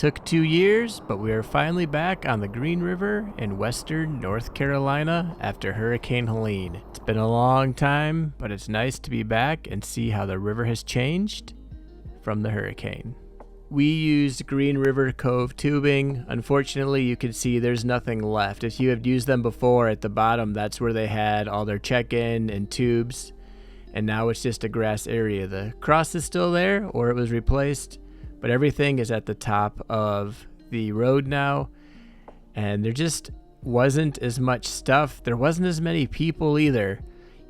Took 2 years, but we are finally back on the Green River in western North Carolina after Hurricane Helene. It's been a long time, but it's nice to be back and see how the river has changed from the hurricane. We used Green Cove Tubing. Unfortunately, you can see there's nothing left. If you have used them before, at the bottom, that's where they had all their check-in and tubes, and now it's just a grass area. The cross is still there, or it was replaced, but everything is at the top of the road now, and there just wasn't as much stuff. There wasn't as many people either.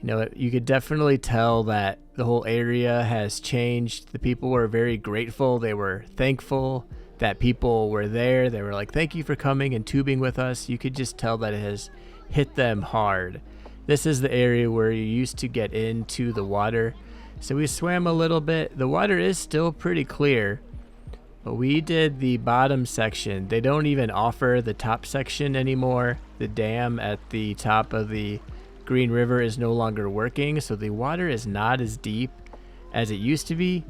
You know, you could definitely tell that the whole area has changed. The people were very grateful. They were thankful that people were there. They were like, thank you for coming and tubing with us. You could just tell that it has hit them hard. This is the area where you used to get into the water. So we swam a little bit. The water is still pretty clear, but we did the bottom section. They don't even offer the top section anymore. The dam at the top of the Green River is no longer working, so the water is not as deep as it used to be,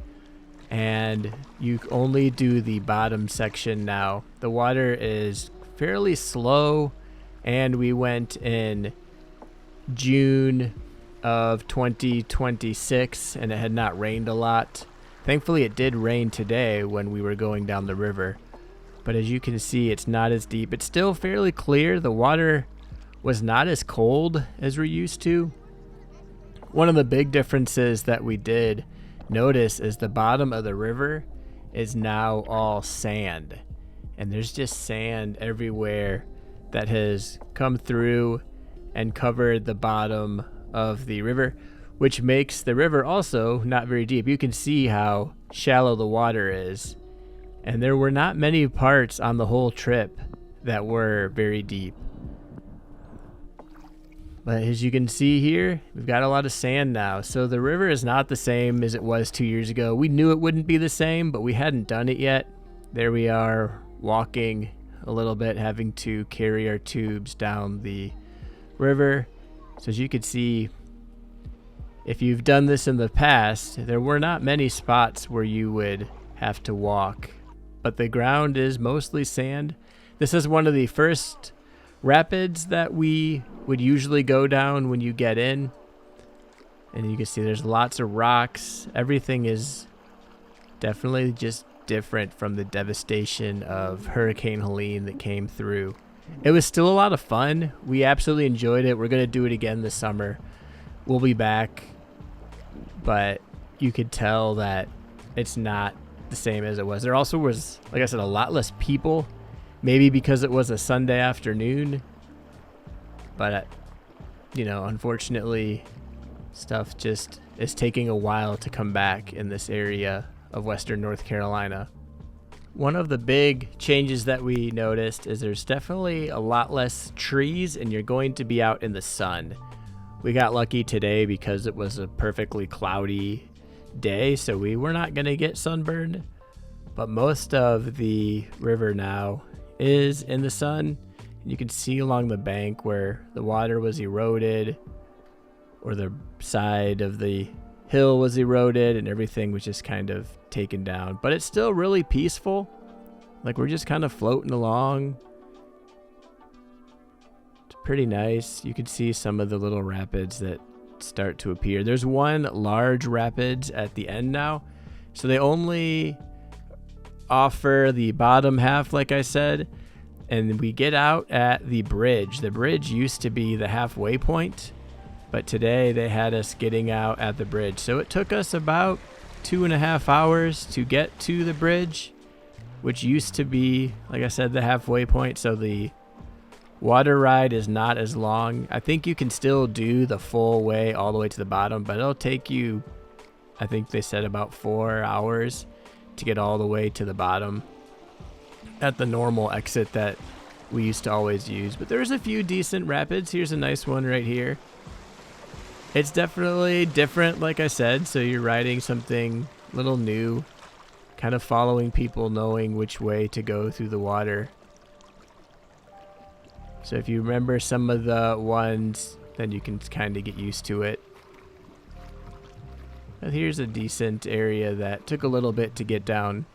and you only do the bottom section now. The water is fairly slow, and we went in June of 2026, and it had not rained a lot. Thankfully, it did rain today when we were going down the river, but as you can see, it's not as deep. It's still fairly clear. The water was not as cold as we're used to. One of the big differences that we did notice is the bottom of the river is now all sand, and there's just sand everywhere that has come through and covered the bottom of the river, which makes the river also not very deep. You can see how shallow the water is, and there were not many parts on the whole trip that were very deep. But as you can see here, we've got a lot of sand now. So the river is not the same as it was 2 years ago. We knew it wouldn't be the same, but we hadn't done it yet. There we are walking a little bit, having to carry our tubes down the river. So as you can see, if you've done this in the past, there were not many spots where you would have to walk, but the ground is mostly sand. This is one of the first rapids that we would usually go down when you get in, and you can see there's lots of rocks. Everything is definitely just different from the devastation of Hurricane Helene that came through. It was still a lot of fun. We absolutely enjoyed it. We're going to do it again this summer. We'll be back, but you could tell that it's not the same as it was. There also was, like I said, a lot less people, maybe because it was a Sunday afternoon, but you know, unfortunately, stuff just is taking a while to come back in this area of western North Carolina. One of the big changes that we noticed is there's definitely a lot less trees, and you're going to be out in the sun. We got lucky today because it was a perfectly cloudy day, so we were not going to get sunburned, but most of the river now is in the sun. You can see along the bank where the water was eroded, or the side of the hill was eroded, and everything was just kind of taken down. But it's still really peaceful. Like, we're just kind of floating along. It's pretty nice. You can see some of the little rapids that start to appear. There's one large rapids at the end now, so they only offer the bottom half, like I said, and we get out at the bridge. The bridge used to be the halfway point, but today they had us getting out at the bridge. So it took us about 2.5 hours to get to the bridge, which used to be, like I said, the halfway point. So the water ride is not as long. I think you can still do the full way all the way to the bottom, but it'll take you, I think they said, about 4 hours to get all the way to the bottom at the normal exit that we used to always use. But there's a few decent rapids. Here's a nice one right here. It's definitely different, like I said, so you're riding something a little new, kind of following people, knowing which way to go through the water. So if you remember some of the ones, then you can kind of get used to it. But here's a decent area that took a little bit to get down.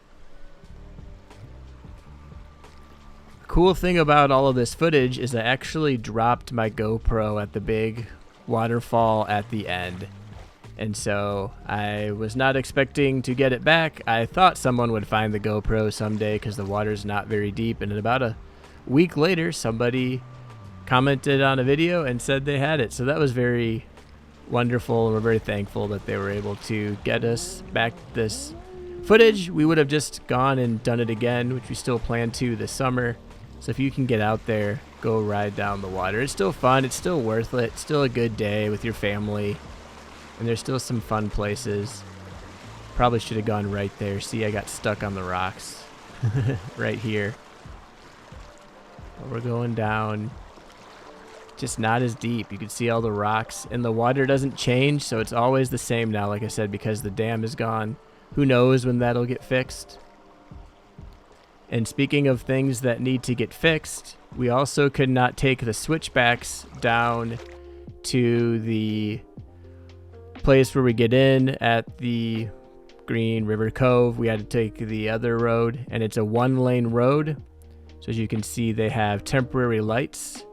Cool thing about all of this footage is I actually dropped my GoPro at the big waterfall at the end. And so I was not expecting to get it back. I thought someone would find the GoPro someday because the water's not very deep. And about a week later, somebody commented on a video and said they had it. So that was very wonderful. We're very thankful that they were able to get us back this footage. We would have just gone and done it again, which we still plan to this summer. So if you can get out there, go ride down the water. It's still fun. It's still worth it. It's still a good day with your family. And there's still some fun places. Probably should have gone right there. See, I got stuck on the rocks right here. But we're going down. Just not as deep. You can see all the rocks. And the water doesn't change, so it's always the same now, like I said, because the dam is gone. Who knows when that'll get fixed? And speaking of things that need to get fixed, we also could not take the switchbacks down to the place where we get in at the Green River Cove. We had to take the other road, and it's a one-lane road. So as you can see, they have temporary lights,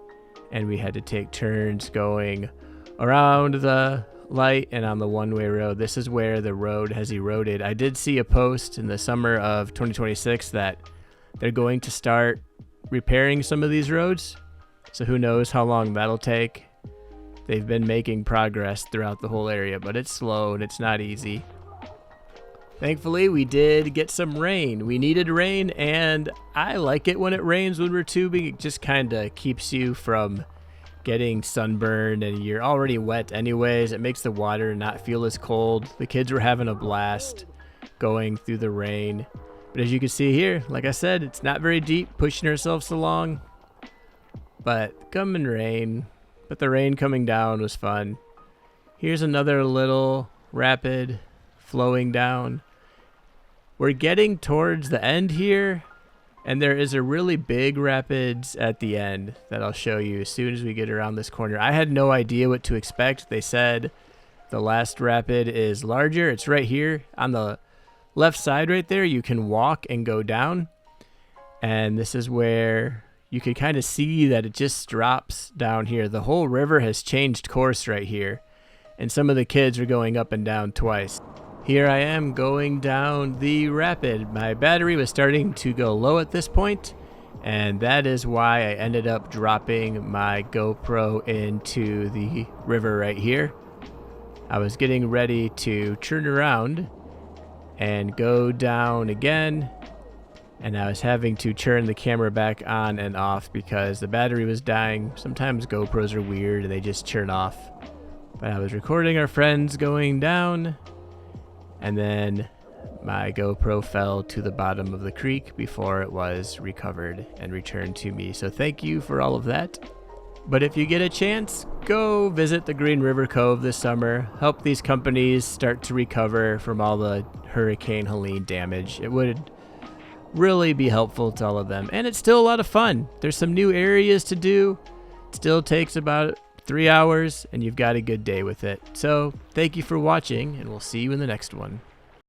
and we had to take turns going around the light and on the one-way road. This is where the road has eroded. I did see a post in the summer of 2026 that they're going to start repairing some of these roads. So who knows how long that'll take. They've been making progress throughout the whole area, but it's slow and it's not easy. Thankfully, we did get some rain. We needed rain, and I like it when it rains when we're tubing. It just kind of keeps you from getting sunburned, and you're already wet anyways. It makes the water not feel as cold. The kids were having a blast going through the rain. But as you can see here, like I said, it's not very deep, pushing ourselves along. But coming rain. But the rain coming down was fun. Here's another little rapid flowing down. We're getting towards the end here, and there is a really big rapids at the end that I'll show you as soon as we get around this corner. I had no idea what to expect. They said the last rapid is larger. It's right here on the left side right there. You can walk and go down, and this is where you can kind of see that it just drops down here. The whole river has changed course right here, and some of the kids are going up and down twice. Here I am going down the rapid. My battery was starting to go low at this point, and that is why I ended up dropping my GoPro into the river right here. I was getting ready to turn around and go down again, and I was having to turn the camera back on and off because the battery was dying. Sometimes GoPros are weird and they just turn off. But I was recording our friends going down, and then my GoPro fell to the bottom of the creek before it was recovered and returned to me. So thank you for all of that. But if you get a chance, go visit the Green River Cove this summer. Help these companies start to recover from all the Hurricane Helene damage. It would really be helpful to all of them. And it's still a lot of fun. There's some new areas to do. It still takes about 3 hours, and you've got a good day with it. So thank you for watching, and we'll see you in the next one.